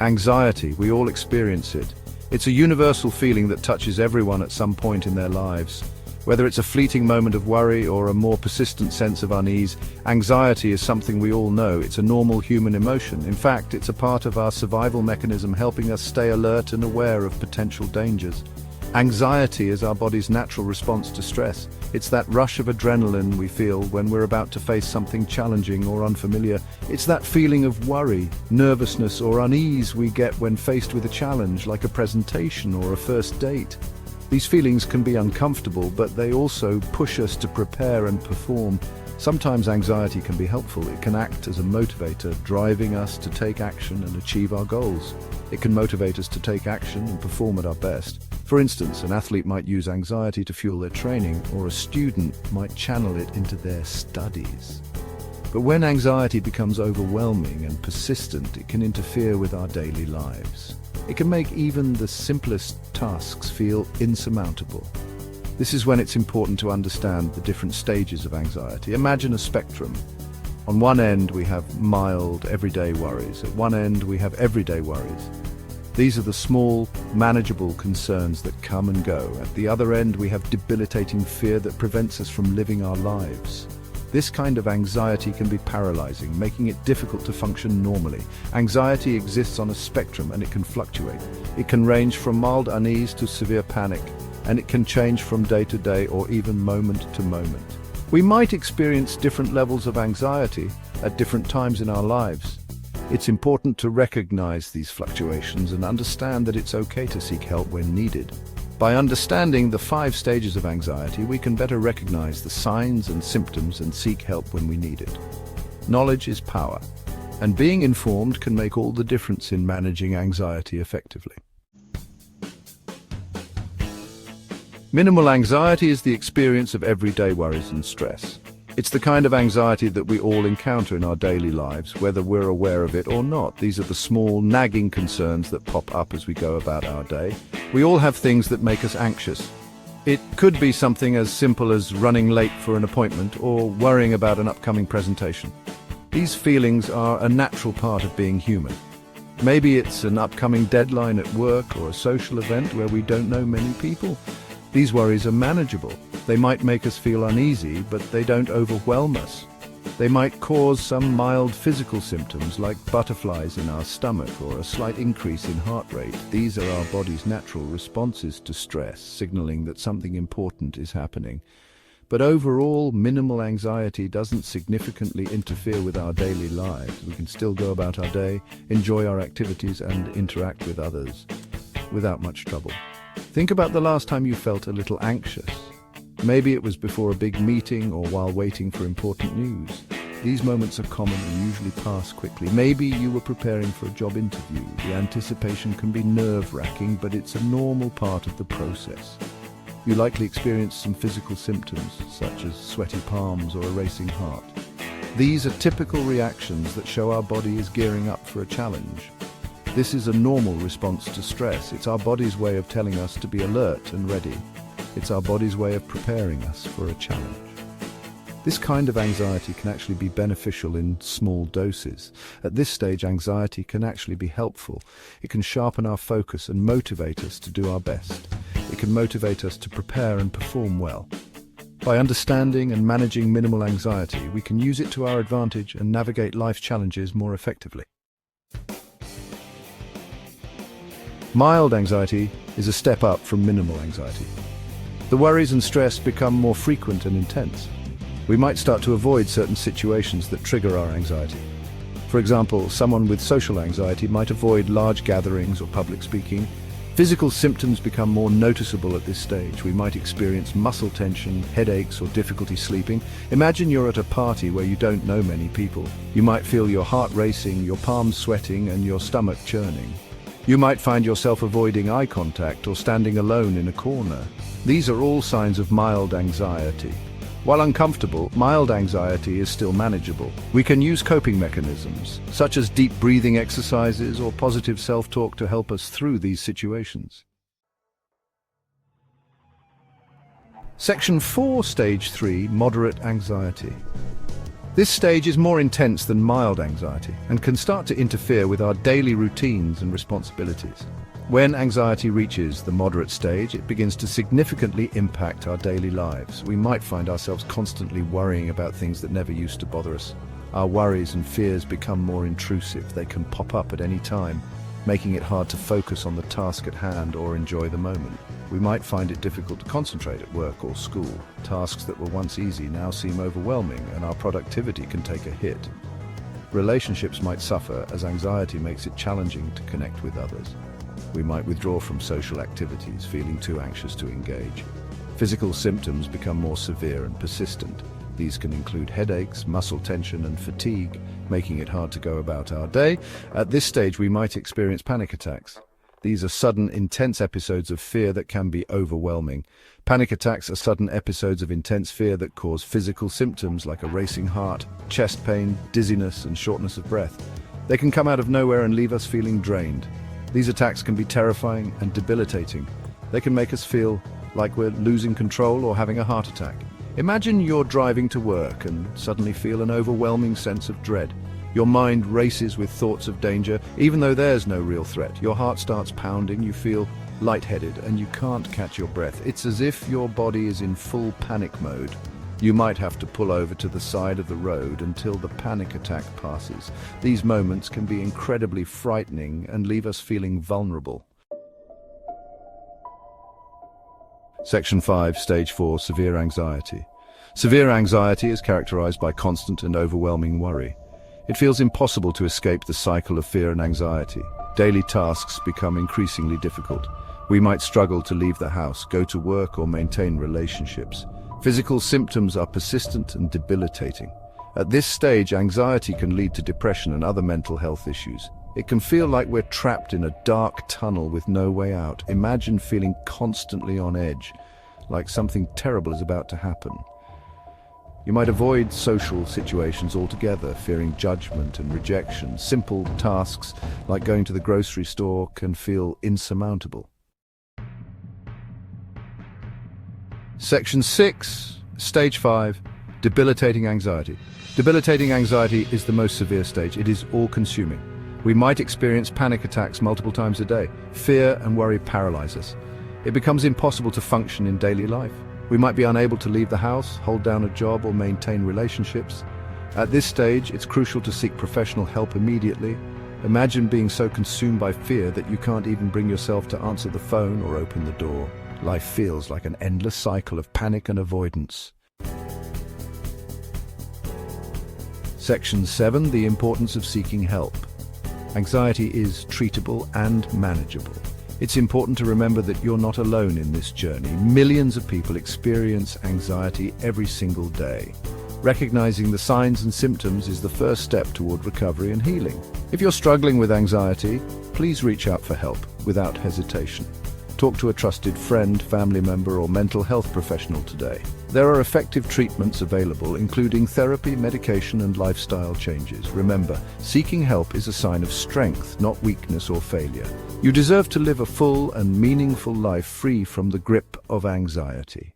Anxiety, we all experience it. It's a universal feeling that touches everyone at some point in their lives. Whether it's a fleeting moment of worry or a more persistent sense of unease, anxiety is something we all know. It's a normal human emotion. In fact, it's a part of our survival mechanism, helping us stay alert and aware of potential dangers. Anxiety is our body's natural response to stress. It's that rush of adrenaline we feel when we're about to face something challenging or unfamiliar. It's that feeling of worry, nervousness, or unease we get when faced with a challenge, like a presentation or a first date. These feelings can be uncomfortable, but they also push us to prepare and perform. Sometimes anxiety can be helpful. It can act as a motivator, driving us to take action and achieve our goals. It can motivate us to take action and perform at our best. For instance, an athlete might use anxiety to fuel their training, or a student might channel it into their studies. But when anxiety becomes overwhelming and persistent, it can interfere with our daily lives. It can make even the simplest tasks feel insurmountable. This is when it's important to understand the different stages of anxiety. Imagine a spectrum. On one end we have mild, everyday worries. At one end we have everyday worries. These are the small, manageable concerns that come and go. At the other end we have debilitating fear that prevents us from living our lives. This kind of anxiety can be paralyzing, making it difficult to function normally. Anxiety exists on a spectrum and it can fluctuate. It can range from mild unease to severe panic, and it can change from day to day or even moment to moment. We might experience different levels of anxiety at different times in our lives. It's important to recognize these fluctuations and understand that it's okay to seek help when needed. By understanding the 5 stages of anxiety, we can better recognize the signs and symptoms and seek help when we need it. Knowledge is power, and being informed can make all the difference in managing anxiety effectively. Minimal anxiety is the experience of everyday worries and stress. It's the kind of anxiety that we all encounter in our daily lives, whether we're aware of it or not. These are the small, nagging concerns that pop up as we go about our day. We all have things that make us anxious. It could be something as simple as running late for an appointment or worrying about an upcoming presentation. These feelings are a natural part of being human. Maybe it's an upcoming deadline at work or a social event where we don't know many people. These worries are manageable. They might make us feel uneasy, but they don't overwhelm us. They might cause some mild physical symptoms like butterflies in our stomach or a slight increase in heart rate. These are our body's natural responses to stress, signaling that something important is happening. But overall, minimal anxiety doesn't significantly interfere with our daily lives. We can still go about our day, enjoy our activities, and interact with others without much trouble. Think about the last time you felt a little anxious. Maybe it was before a big meeting or while waiting for important news. These moments are common and usually pass quickly. Maybe you were preparing for a job interview. The anticipation can be nerve-wracking, but it's a normal part of the process. You likely experienced some physical symptoms, such as sweaty palms or a racing heart. These are typical reactions that show our body is gearing up for a challenge. This is a normal response to stress. It's our body's way of telling us to be alert and ready. It's our body's way of preparing us for a challenge. This kind of anxiety can actually be beneficial in small doses. At this stage, anxiety can actually be helpful. It can sharpen our focus and motivate us to do our best. It can motivate us to prepare and perform well. By understanding and managing minimal anxiety, we can use it to our advantage and navigate life's challenges more effectively. Mild anxiety is a step up from minimal anxiety. The worries and stress become more frequent and intense. We might start to avoid certain situations that trigger our anxiety. For example, someone with social anxiety might avoid large gatherings or public speaking. Physical symptoms become more noticeable at this stage. We might experience muscle tension, headaches, or difficulty sleeping. Imagine you're at a party where you don't know many people. You might feel your heart racing, your palms sweating, and your stomach churning. You might find yourself avoiding eye contact or standing alone in a corner. These are all signs of mild anxiety. While uncomfortable, mild anxiety is still manageable. We can use coping mechanisms, such as deep breathing exercises or positive self-talk to help us through these situations. Section 4, Stage 3, Moderate Anxiety. This stage is more intense than mild anxiety and can start to interfere with our daily routines and responsibilities. When anxiety reaches the moderate stage, it begins to significantly impact our daily lives. We might find ourselves constantly worrying about things that never used to bother us. Our worries and fears become more intrusive. They can pop up at any time, making it hard to focus on the task at hand or enjoy the moment. We might find it difficult to concentrate at work or school. Tasks that were once easy now seem overwhelming, and our productivity can take a hit. Relationships might suffer as anxiety makes it challenging to connect with others. We might withdraw from social activities, feeling too anxious to engage. Physical symptoms become more severe and persistent. These can include headaches, muscle tension, and fatigue, making it hard to go about our day. At this stage, we might experience panic attacks. These are sudden, intense episodes of fear that can be overwhelming. Panic attacks are sudden episodes of intense fear that cause physical symptoms like a racing heart, chest pain, dizziness, and shortness of breath. They can come out of nowhere and leave us feeling drained. These attacks can be terrifying and debilitating. They can make us feel like we're losing control or having a heart attack. Imagine you're driving to work and suddenly feel an overwhelming sense of dread. Your mind races with thoughts of danger, even though there's no real threat. Your heart starts pounding, you feel lightheaded, and you can't catch your breath. It's as if your body is in full panic mode. You might have to pull over to the side of the road until the panic attack passes. These moments can be incredibly frightening and leave us feeling vulnerable. Section 5, Stage 4, Severe Anxiety. Severe anxiety is characterized by constant and overwhelming worry. It feels impossible to escape the cycle of fear and anxiety. Daily tasks become increasingly difficult. We might struggle to leave the house, go to work, or maintain relationships. Physical symptoms are persistent and debilitating. At this stage, anxiety can lead to depression and other mental health issues. It can feel like we're trapped in a dark tunnel with no way out. Imagine feeling constantly on edge, like something terrible is about to happen. You might avoid social situations altogether, fearing judgment and rejection. Simple tasks, like going to the grocery store, can feel insurmountable. Section 6, Stage 5, Debilitating Anxiety. Debilitating anxiety is the most severe stage. It is all-consuming. We might experience panic attacks multiple times a day. Fear and worry paralyze us. It becomes impossible to function in daily life. We might be unable to leave the house, hold down a job, or maintain relationships. At this stage, it's crucial to seek professional help immediately. Imagine being so consumed by fear that you can't even bring yourself to answer the phone or open the door. Life feels like an endless cycle of panic and avoidance. Section 7, The Importance of Seeking Help. Anxiety is treatable and manageable. It's important to remember that you're not alone in this journey. Millions of people experience anxiety every single day. Recognizing the signs and symptoms is the first step toward recovery and healing. If you're struggling with anxiety, please reach out for help without hesitation. Talk to a trusted friend, family member, or mental health professional today. There are effective treatments available, including therapy, medication, and lifestyle changes. Remember, seeking help is a sign of strength, not weakness or failure. You deserve to live a full and meaningful life free from the grip of anxiety.